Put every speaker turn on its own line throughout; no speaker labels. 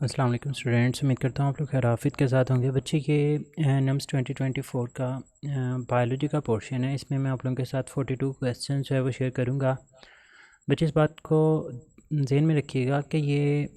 अस्सलाम वालेकुम स्टूडेंट्स। उम्मीद करता हूँ आप लोग खैर आफियत के साथ होंगे। बच्चे ये नम्स 2024 का बायोलॉजी का पोर्शन है। इसमें मैं आप लोगों के साथ 42 क्वेश्चन जो है वो शेयर करूँगा। बच्चे इस बात को ज़हन में रखिएगा कि ये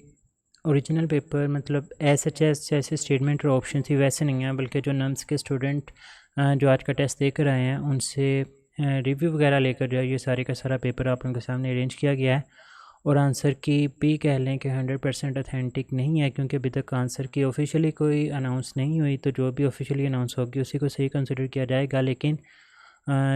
ओरिजिनल पेपर मतलब एस एच एस जैसे स्टेटमेंट और ऑप्शन थी वैसे नहीं है, बल्कि जो नम्स के स्टूडेंट जो आज का टेस्ट दे कर आए हैं उनसे रिव्यू वगैरह लेकर जो है ये सारे का सारा पेपर आप लोगों के सामने अरेंज किया गया है। और आंसर की भी कह लें कि 100% अथेंटिक नहीं है, क्योंकि अभी तक आंसर की ऑफिशियली कोई अनाउंस नहीं हुई। तो जो भी ऑफिशियली अनाउंस होगी उसी को सही कंसिडर किया जाएगा। लेकिन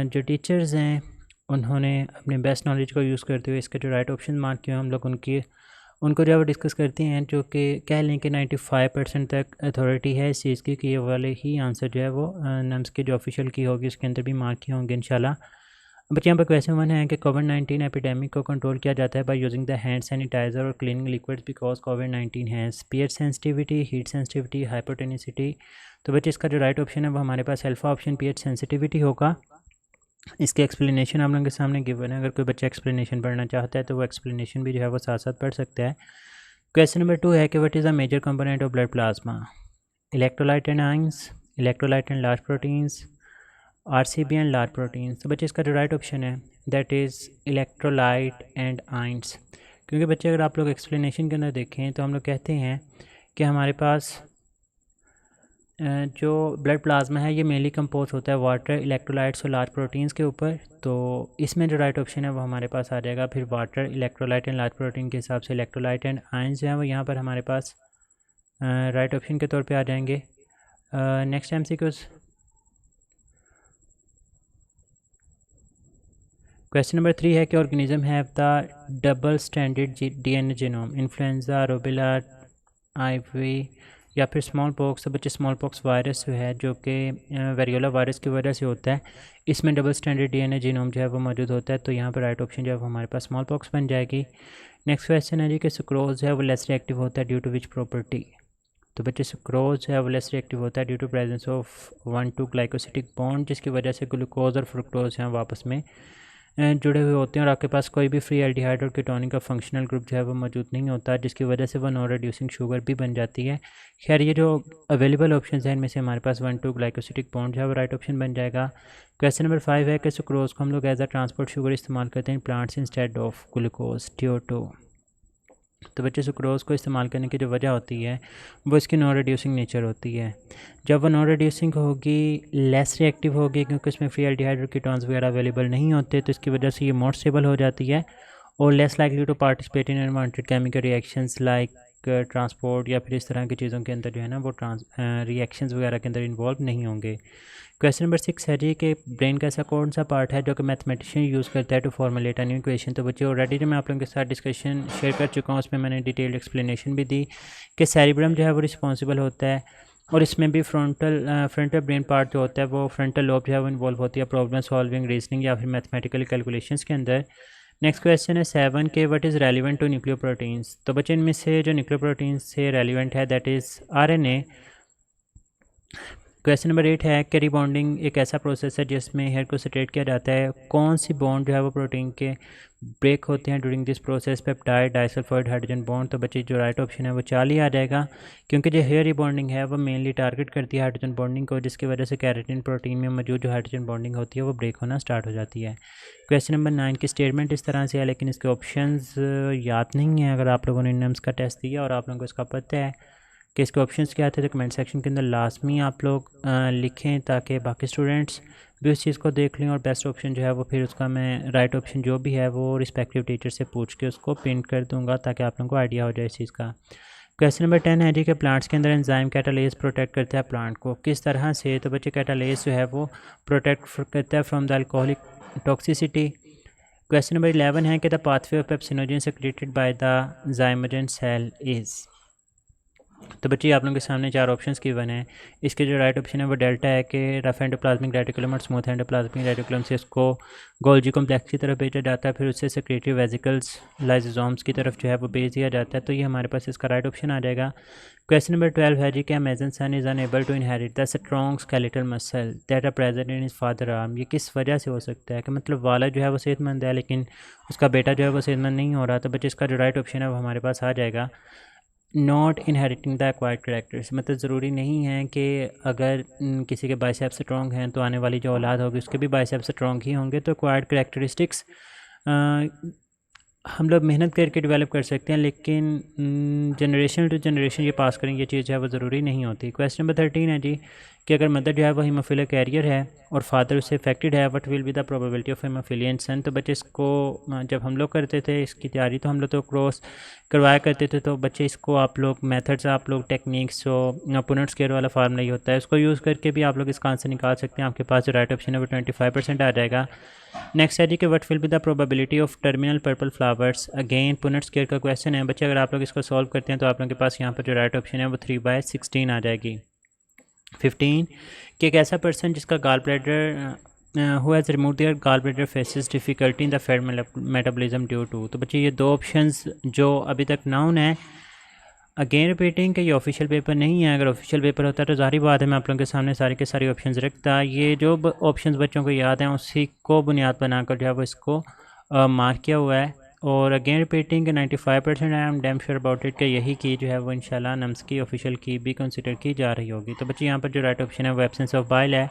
जो टीचर्स हैं उन्होंने अपने बेस्ट नॉलेज को यूज़ करते हुए इसके जो राइट ऑप्शन मार्क किए हम लोग उनको जो है वो डिस्कस करते हैं, जो कि कह लें कि 95% तक अथॉरिटी है इस चीज़ की कि ये वाले ही आंसर जो है वो नम्स की जो ऑफिशियल की होगी उसके अंदर भी मार्क किए होंगे इंशाल्लाह। बच्चे यहाँ पर क्वेश्चन 1 है कि कोविड-19 एपिडेमिक को कंट्रोल किया जाता है by using the hand sanitiser और क्लीनिंग लिक्विड्स बिकॉज कोविड-19 है pH sensitivity, heat sensitivity, hypotonicity. तो बच्चे इसका जो राइट ऑप्शन है वो हमारे पास अल्फा ऑप्शन पीएच सेंसिटिविटी होगा। इसके एक्सप्लेनेशन आप लोगों के सामने गिवन है। अगर कोई बच्चा एक्सप्लेनेशन पढ़ना चाहता है तो वो एक्सप्लेनेशन भी जो है वो साथ साथ पढ़ सकता है। क्वेश्चन नंबर 2 है कि what is a major component of blood plasma? Electrolyte and ions, electrolyte and large proteins, RCB and large proteins. तो बच्चे इसका जो राइट ऑप्शन है that is electrolyte and ions. क्योंकि बच्चे अगर आप लोग एक्सप्लेनेशन के अंदर देखें तो हम लोग कहते हैं कि हमारे पास जो ब्लड प्लाज्मा है ये मेनली कंपोज होता है वाटर, इलेक्ट्रोलाइट्स और लार्ज प्रोटीन्स के ऊपर। तो इसमें जो राइट ऑप्शन है वो हमारे पास आ जाएगा फिर water, electrolyte and large protein के हिसाब से इलेक्ट्रोलाइट एंड आयंस जो है वो यहाँ पर हमारे पास राइट ऑप्शन के तौर पे आ जाएंगे। नेक्स्ट एमसीक्यूज क्वेश्चन नंबर 3 है कि organism have the double standard DNA genome, influenza, rubella, IV या फिर स्मॉल पॉक्स। तो बच्चे स्मॉल पॉक्स वायरस जो है जो कि वेरियोला वायरस की वजह से होता है, इसमें डबल स्टैंडर्ड डीएनए जीनोम जो है वो मौजूद होता है। तो यहाँ पर राइट ऑप्शन जो है वो हमारे पास स्मॉल पॉक्स बन जाएगी। नेक्स्ट क्वेश्चन है जी कि सुक्रोज है वो लेस रिएक्टिव होता है ड्यू टू विच प्रॉपर्टी? तो बच्चे सुक्रोज है वो लेस रिएक्टिव होता है due to presence of 1,2 glycosidic bond, जिसकी वजह से ग्लूकोज और फ्रुक्टोज हैं वो आपस में जुड़े हुए होते हैं और आपके पास कोई भी फ्री एल्डिहाइड और कीटोनिक का फंक्शनल ग्रुप जो है वो मौजूद नहीं होता, जिसकी वजह से वो नॉन रिड्यूसिंग शुगर भी बन जाती है। खैर ये जो अवेलेबल ऑप्शन हैं इनमें से हमारे पास 1,2 ग्लाइकोसिटिक बॉन्ड जो है वो राइट ऑप्शन बन जाएगा। क्वेश्चन नंबर 5 है कि सुक्रोज को हम लोग एज अ ट्रांसपोर्ट शुगर इस्तेमाल करते हैं plants instead of glucose CO2। तो बच्चे सुक्रोज़ को इस्तेमाल करने की जो वजह होती है वो इसकी नॉन रिड्यूसिंग नेचर होती है। जब वो नॉन रिड्यूसिंग होगी, लेस रिएक्टिव होगी, क्योंकि इसमें फ्री एल्डिहाइड और कीटोन्स वगैरह अवेलेबल नहीं होते, तो इसकी वजह से ये मोर स्टेबल हो जाती है और less likely to participate in unwanted chemical reactions like transport या फिर इस तरह की चीज़ों के अंदर जो है ना वो रिएक्शंस वगैरह के अंदर इन्वॉल्व नहीं होंगे। क्वेश्चन नंबर 6 है जी कि ब्रेन का ऐसा कौन सा पार्ट है जो कि मैथमेटिशियन यूज़ करता है to formulate a new equation? तो बच्चे ऑलरेडी जो मैं आप लोगों के साथ डिस्कशन शेयर कर चुका हूँ उसमें मैंने डिटेल्ड एक्सप्लेनेशन भी दी कि सेरिब्रम जो है वो रिस्पॉन्सिबल होता है और इसमें भी फ्रंटल ब्रेन पार्ट जो होता है वो फ्रंटल लोब जो है वो इन्वॉल्व होती है प्रॉब्लम सॉल्विंग, रीजनिंग या फिर मैथमेटिकल कैलकुलेशंस के अंदर। नेक्स्ट क्वेश्चन है 7 के what is relevant to nuclear proteins? तो बच्चे इनमें से जो न्यूक्लियर प्रोटीन्स से रेलिवेंट है that is RNA। Question number 8 है कि रिबॉन्डिंग एक ऐसा प्रोसेस है जिसमें हेयर को सेपरेट किया जाता है, कौन सी बॉन्ड जो है वो प्रोटीन के ब्रेक होते हैं during this process? Peptide, disulphide, hydrogen bond. तो बच्चे जो राइट ऑप्शन है वो 4 ही आ जाएगा, क्योंकि जो हेयर रिबॉन्डिंग है वो मेनली टारगेट करती है हाइड्रोजन बॉन्डिंग को, जिसकी वजह से कैरेटिन प्रोटीन में मौजूद जो हाइड्रोजन बॉन्डिंग होती है वो ब्रेक होना स्टार्ट हो जाती है। क्वेश्चन नंबर 9 की स्टेटमेंट इस तरह से है, लेकिन इसके ऑप्शंस याद नहीं है। अगर आप लोगों ने नम्स का टेस्ट दिया और आप लोगों को इसका पता है कि इसके ऑप्शंस क्या थे तो कमेंट सेक्शन के अंदर लाजमी आप लोग लिखें, ताकि बाकी स्टूडेंट्स भी उस चीज़ को देख लें और बेस्ट ऑप्शन जो है वो फिर उसका मैं राइट ऑप्शन जो भी है वो रिस्पेक्टिव टीचर से पूछ के उसको प्रिंट कर दूंगा, ताकि आप लोगों को आइडिया हो जाए इस चीज़ का। क्वेश्चन नंबर 10 है जी कि प्लांट्स के अंदर एंजाइम कैटालेज प्रोटेक्ट करता है प्लांट को, किस तरह से? तो बच्चे कैटालेज जो है वो प्रोटेक्ट करता है from the alcoholic toxicity. Question number 11 है कि the pathway of pepsinogen secreted by the zymogen cell is. तो बच्चे आप लोगों के सामने 4 ऑप्शंस गिवन हैं। इसके जो राइट ऑप्शन है वो डेल्टा है कि रफ एंडोप्लाज्मिक रेटिकुलम और स्मूथ एंडोप्लाज्मिक रेटिकुलम से इसको गोल्जी कॉम्प्लेक्स की तरफ भेजा जाता है, फिर उससे सेक्रेटरी वेजिकल्स लाइजोसोम्स की तरफ जो है वो भेज दिया जाता है। तो ये हमारे पास इसका राइट ऑप्शन आ जाएगा। क्वेश्चन नंबर 12 है जी कि a mason son is unable to inherit the strong skeletal muscle that are present in his father arm. ये किस वजह से हो सकता है कि मतलब वाला जो है वो सेहतमंद है लेकिन उसका बेटा जो है वो सेहतमंद नहीं हो रहा? तो बच्चे इसका जो राइट ऑप्शन है वो हमारे पास आ जाएगा not inheriting the acquired characters, मतलब ज़रूरी नहीं है कि अगर किसी के बाइसेप स्ट्रॉन्ग हैं तो आने वाली जो औलाद होगी उसके भी बाइसेप स्ट्रॉन्ग ही होंगे। तो एक्वायर्ड करेक्टरिस्टिक्स हम लोग मेहनत करके डेवलप कर सकते हैं, लेकिन जनरेशन टू जनरेशन ये पास करें ये चीज़ जो है वो ज़रूरी नहीं होती। क्वेश्चन नंबर 13 है जी कि अगर मदर जो है वो हीमोफिलिया कैरियर है और फादर उससे अफेक्टेड है, what will be the probability of haemophilia in son. तो बच्चे इसको जब हम लोग करते थे इसकी तैयारी तो हम लोग तो क्रॉस करवाया करते थे, तो बच्चे इसको आप लोग मेथड्स आप लोग टेक्निक्स जो पुनेट स्केयर वाला फार्मूला ही होता है उसको यूज़ करके भी आप लोग इसका आंसर निकाल सकते हैं। आपके पास जो राइट ऑप्शन है वो 25% आ जाएगा। नेक्स्ट है जी कि what will be the probability of terminal purple flowers. Again Punnett square का क्वेश्चन है बच्चे, अगर आप लोग इसको सॉल्व करते हैं तो आप लोगों के पास यहाँ पर जो राइट ऑप्शन है वो 3/16 आ जाएगी। 15 कि एक ऐसा पर्सन जिसका gall bladder who has remove their gall bladder faces difficulty in the fat metabolism due to. तो बच्चे ये दो ऑप्शंस जो अभी तक नाउन है, अगेन रिपीटिंग कि ये ऑफिशियल पेपर नहीं है। अगर ऑफिशियल पेपर होता तो ज़ाहिर बात है मैं आप लोगों के सामने सारे के सारे ऑप्शंस रखता। ये जो ऑप्शंस बच्चों को याद हैं उसी को बुनियाद बनाकर जो है वो इसको मार्क किया हुआ है। और अगेन रिपीटिंग कि 95% I am damn sure about it कि यही की जो है वो इंशाल्लाह नम्स की ऑफिशियल की भी कंसिडर की जा रही होगी। तो बच्चे यहाँ पर जो राइट ऑप्शन है वो एब्सेंस ऑफ बाइल है।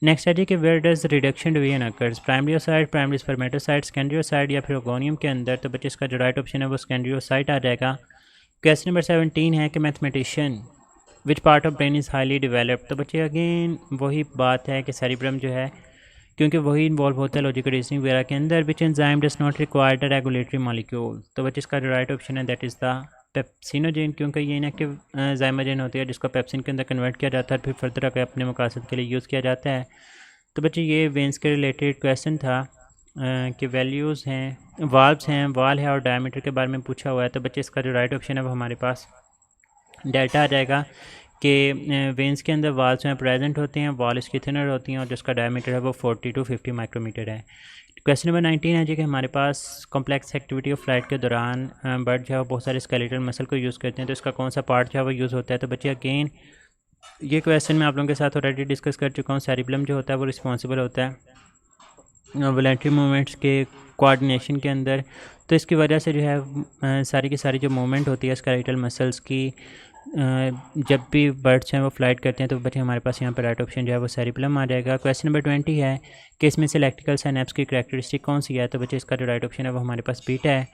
नेक्स्ट है जी कि where does reduction division occurs, primary oocyte, primary spermatocyte, secondary oocyte या फिर ओगोनियम के अंदर। तो बच्चे इसका जो राइट ऑप्शन है वो सेकेंडरी ओसाइट आ जाएगा। क्वेश्चन नंबर 17 है कि mathematician which part of brain is highly developed. तो बच्चे अगेन वही बात है कि सेरिब्रम जो है क्योंकि वही इन्वॉल्व होता है लॉजिकल रीजनिंग वगैरह के अंदर। Which enzyme does not require the regulatory molecule. तो बच्चे इसका जो राइट ऑप्शन है दैट इज़ द पेप्सिनोजेन, क्योंकि ये इनएक्टिव जाइमोजेन होती है जिसको पेप्सिन के अंदर कन्वर्ट किया जाता है फिर फर्दर आकर अपने मकासद के लिए यूज़ किया जाता है। तो बच्चे ये वेंस के रिलेटेड क्वेश्चन था कि वैल्यूज़ हैं, वाल्व्स हैं, वाल है और डायमीटर के बारे में पूछा हुआ है। तो बच्चे इसका जो राइट ऑप्शन है वो हमारे पास डेल्टा आ जाएगा कि वेंस के अंदर वाल्स हैं प्रेजेंट होते हैं, वाल इसकी थिनर होती हैं और जिसका डायमीटर है वो 40 to 50 माइक्रोमीटर है। क्वेश्चन नंबर 19 है जी कि हमारे पास कॉम्प्लेक्स एक्टिविटी ऑफ फ्लाइट के दौरान बर्ड जो है वो बहुत सारे स्केलेटल मसल को यूज़ करते हैं, तो इसका कौन सा पार्ट जो है वो यूज़ होता है। तो बच्चे अगेन ये क्वेश्चन मैं आप लोगों के साथ ऑलरेडी डिस्कस कर चुका हूँ। सेरिब्लम जो होता है वो रिस्पॉन्सिबल होता है वॉलेंट्री मूवमेंट्स के कोऑर्डिनेशन के अंदर। तो इसकी वजह से जो है सारी की सारी जो मूवमेंट होती है स्केलेटल मसल्स की जब भी बर्ड्स हैं वो फ्लाइट करते हैं तो बच्चे हमारे पास यहाँ पर राइट ऑप्शन जो है वो सेरिब्लम आ जाएगा। क्वेश्चन नंबर 20 है कि इसमें से इलेक्ट्रिकल साइनेप्स की करैक्टरिस्टिक कौन सी है। तो बच्चे इसका जो राइट ऑप्शन है वो हमारे पास बीटा है।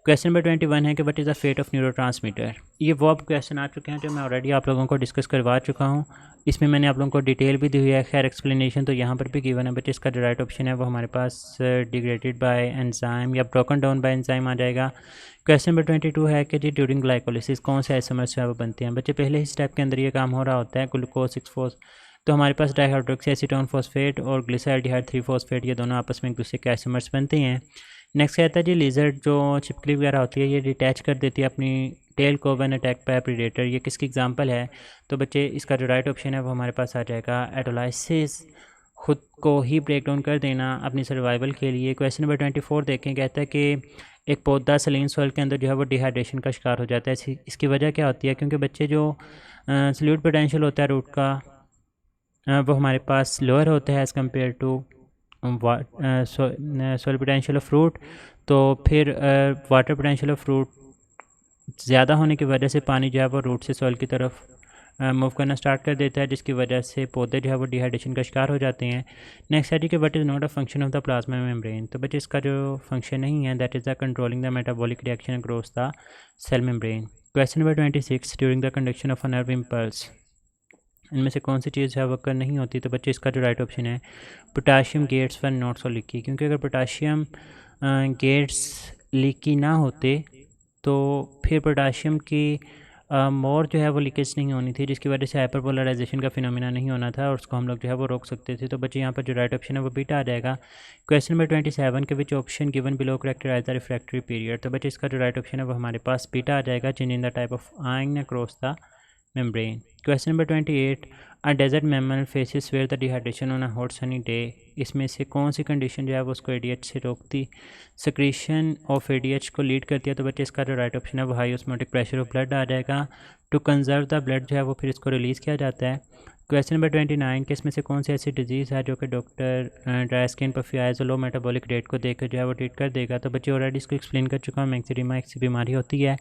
क्वेश्चन नंबर 21 है कि what is the fate of neurotransmitter. ये वो अब क्वेश्चन आ चुके हैं जो मैं ऑलरेडी आप लोगों को डिस्कस करवा चुका हूँ। इसमें मैंने आप लोगों को डिटेल भी दी हुई है, खैर एक्सप्लेनेशन तो यहाँ पर भी गिवन है। बच्चे इसका जो राइट ऑप्शन है वो हमारे पास डिग्रेडेड बाय एंजाइम या ब्रोकन डाउन बाय एंजाइम आ जाएगा। क्वेश्चन नंबर 22 है कि जी ड्यूरिंग ग्लाइकोलिसिस कौन से आइसोमर्स जो है वो बनते हैं। बच्चे पहले ही स्टेप के अंदर ये काम हो रहा होता है ग्लूकोज 6 तो हमारे पास डाइहाइड्रोक्सी एसीटोन फॉस्फेट और ग्लिसरॉल्डिहाइड 3-फॉस्फेट ये दोनों आपस में एक दूसरे के आइसोमर्स बनते हैं। नेक्स्ट कहता है जी लिजर्ड जो छिपकली वगैरह होती है ये डिटैच कर देती है अपनी टेल को व्हेन अटैक बाय प्रीडेटर, ये किसकी एग्जांपल है। तो बच्चे इसका जो राइट ऑप्शन है वो हमारे पास आ जाएगा एटोलाइसिस, खुद को ही ब्रेक डाउन कर देना अपनी सर्वाइवल के लिए। क्वेश्चन नंबर 24 देखें, कहता है कि एक पौधा सलीन सॉइल के अंदर जो है वो डिहाइड्रेशन का शिकार हो जाता है। इसकी वजह क्या होती है, क्योंकि बच्चे जो सल्यूट पोटेंशियल होता है रूट का वो हमारे पास लोअर होता है as compare to soil potential of fruit. तो फिर वाटर पोटेंशियल ऑफ फ्रूट ज़्यादा होने की वजह से पानी जो है वो रूट से सॉइल की तरफ मूव करना स्टार्ट कर देता है, जिसकी वजह से पौधे जो है वो डिहाइड्रेशन का शिकार हो जाते हैं। नेक्स्ट है जी कि what is not a function of the plasma membrane. तो बच्चे इसका जो फंक्शन नहीं है that is the controlling the metabolic reaction across the cell membrane. Question number 26 during the conduction of a nerve impulse इनमें से कौन सी चीज़ है वक्कर नहीं होती। तो बच्चे इसका जो राइट ऑप्शन है potassium gates one not so leaky, क्योंकि अगर पोटाशियम गेट्स लीकी ना होते तो फिर पोटाशियम की मोर जो है वो लीकेज नहीं होनी थी, जिसकी वजह से हाइपरपोलराइजेशन का फिनोमिना नहीं होना था और उसको हम लोग जो है वो रोक सकते थे। तो बच्चे यहाँ पर जो राइट ऑप्शन है वो बीटा आ जाएगा। क्वेश्चन नंबर 27 के which option given below characterize the refractory period. तो बच्चे इसका जो राइट ऑप्शन है वो हमारे पास बीटा आ जाएगा, changing the type of ion across the membrane. Question number 28 a desert mammal faces where the dehydration on a hot sunny day. इसमें से कौन सी कंडीशन जो है वो उसको एडीएच से रोकती, सिक्रीशन ऑफ एडीएच को लीड करती है। तो बच्चे इसका जो राइट ऑप्शन है वो high osmotic pressure of blood आ जाएगा। टू कंजर्व द ब्लड जो है वो फिर इसको रिलीज़ किया जाता है। क्वेश्चन नंबर 29 के इसमें से कौन सी ऐसी डिजीज़ है जो कि doctor dry skin puffy eyes और लो मेटाबॉलिक रेट को देखकर जो है वो ट्रीट कर देगा। तो बच्चे ऑलरेडी इसको एक्सप्लेन कर चुका हूँ, मैक्सिडिमा एक सी बीमारी होती है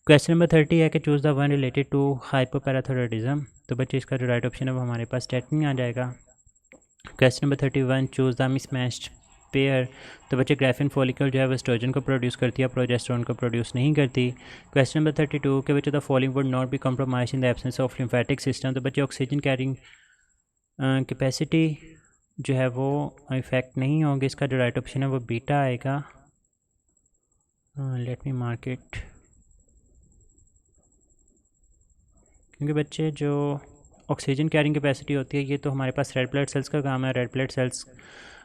क्वेश्चन नंबर 30 है कि choose the one related to hypoparathyroidism. तो बच्चे इसका जो राइट ऑप्शन है वो हमारे पास टेटनी आ जाएगा। Question number 31 choose the mismatched pair. तो बच्चे ग्राफिन फॉलिकल जो है वो एस्ट्रोजन को प्रोड्यूस करती है, प्रोजेस्टेरोन को प्रोड्यूस नहीं करती। क्वेश्चन नंबर 32 के बच्चे the following would not be compromise in the absence of lymphatic system. तो बच्चे ऑक्सीजन कैरिंग कैपेसिटी जो है वो इफेक्ट नहीं होगी। इसका जो राइट ऑप्शन है वो बीटा आएगा। लेट मी मार्क इट, क्योंकि बच्चे जो ऑक्सीजन कैरिंग कैपेसिटी होती है ये तो हमारे पास रेड ब्लड सेल्स का काम है। रेड ब्लड सेल्स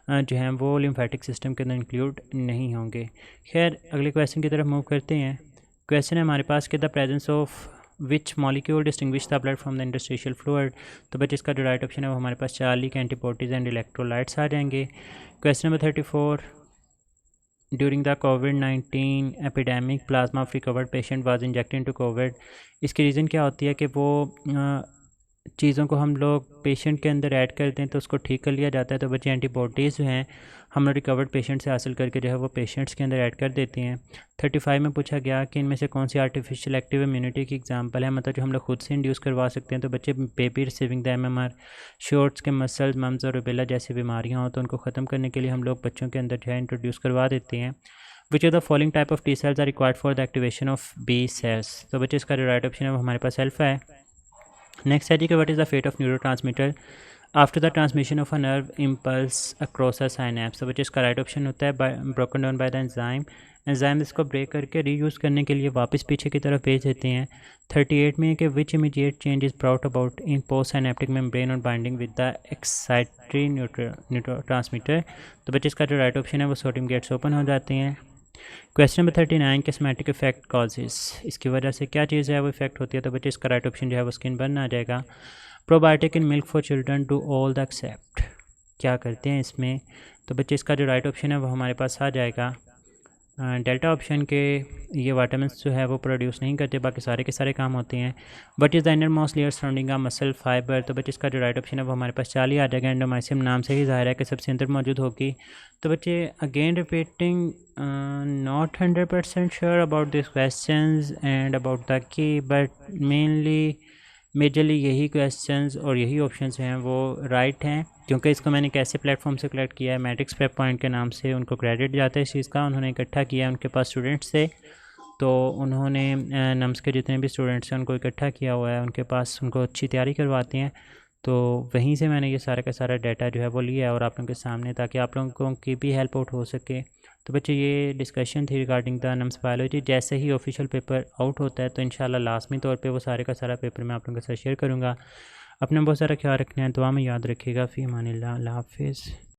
जो हैं वो लिम्फेटिक सिस्टम के अंदर इंक्लूड नहीं होंगे। खैर अगले क्वेश्चन की तरफ मूव करते हैं। क्वेश्चन है हमारे पास कि the presence of which molecule distinguish the blood from the interstitial fluid. तो बच्चे इसका जो राइट ऑप्शन है वो हमारे पास चार्लिक एंटीबॉडीज़ एंड इलेक्ट्रोलाइट्स आ जाएंगे। Question number 34 during the covid epidemic plasma of recovered patient was injected into Covid. इसकी reason क्या होती है कि वो चीज़ों को हम लोग पेशेंट के अंदर ऐड करते हैं तो उसको ठीक कर लिया जाता है। तो बच्चे एंटीबॉडीज़ जो हैं हम लोग रिकवर्ड पेशेंट से हासिल करके जो है वो पेशेंट्स के अंदर ऐड कर देते हैं। 35 में पूछा गया कि इनमें से कौन सी आर्टिफिशियल एक्टिव इम्यूनिटी की एग्जांपल है, मतलब जो हम लोग खुद से इंड्यूस करवा सकते हैं। तो बच्चे baby receiving the MMR, shorts के मसल्स, मम्स और रुबेला जैसी बीमारियाँ हों तो उनको ख़त्म करने के लिए हम लोग बच्चों के अंदर जो है इंट्रोड्यूस करवा देते हैं। Which are the following type of T cells are required for the activation of B cells. तो बच्चे इसका जो राइट ऑप्शन है वो हमारे पास अल्फा है। नेक्स्ट है जी कि what is the fate of neurotransmitter after the transmission of a nerve impulse across a synapse. तो बच्चे इसका राइट ऑप्शन होता है broken down by the enzyme इसको ब्रेक करके रीयूज़ करने के लिए वापस पीछे की तरफ भेज देते हैं। 38 में कि which immediate change is brought about in post synaptic membrane और binding with the excitatory neurotransmitter. तो बच्चे इसका जो राइट ऑप्शन है वो सोडियम गेट्स ओपन हो जाते हैं। क्वेश्चन नंबर 39 किस्मेटिक इफेक्ट कॉजेज, इसकी वजह से क्या चीज़ है वो इफेक्ट होती है। तो बच्चे इसका राइट ऑप्शन जो है वो स्किन बर्न आ जाएगा। Probiotic in milk for children do all the except, क्या करते हैं इसमें। तो बच्चे इसका जो राइट ऑप्शन है वो हमारे पास आ जाएगा डेल्टा ऑप्शन के। ये वाइटामिन्स जो है वो प्रोड्यूस नहीं करते, बाकी सारे के सारे काम होते हैं। But is the innermost layer surrounding a muscle fibre. तो बच्चे इसका जो राइट ऑप्शन है वो हमारे पास 40 आ जाएगा। एंडोमाइसियम नाम से ही ज़ाहिर है कि सबसे अंदर मौजूद होगी। तो बच्चे again repeating not 100% sure about this questions and about the key, but majorly यही क्वेश्चंस और यही ऑप्शंस हैं वो राइट हैं, क्योंकि इसको मैंने कैसे प्लेटफॉर्म से कलेक्ट किया है, मैट्रिक्स प्रेप पॉइंट के नाम से उनको क्रेडिट जाता है इस चीज़ का। उन्होंने इकट्ठा किया है, उनके पास स्टूडेंट्स थे तो उन्होंने नम्स के जितने भी स्टूडेंट्स हैं उनको इकट्ठा किया हुआ है, उनके पास उनको अच्छी तैयारी करवाते हैं। तो वहीं से मैंने ये सारा का सारा डाटा जो है वो लिया है और आप लोगों के सामने, ताकि आप लोगों की भी हेल्प आउट हो सके। तो बच्चे ये डिस्कशन थी रिगार्डिंग द नम्स बायोलॉजी। जैसे ही ऑफिशियल पेपर आउट होता है तो इंशाल्लाह लाजमी तौर पे वो सारे का सारा पेपर मैं आप लोगों के साथ शेयर करूँगा। अपना बहुत सारा ख्याल रखना है, दुआ में याद रखिएगा। फ़ी अमानिल्लाह, अल्लाह हाफ़िज़।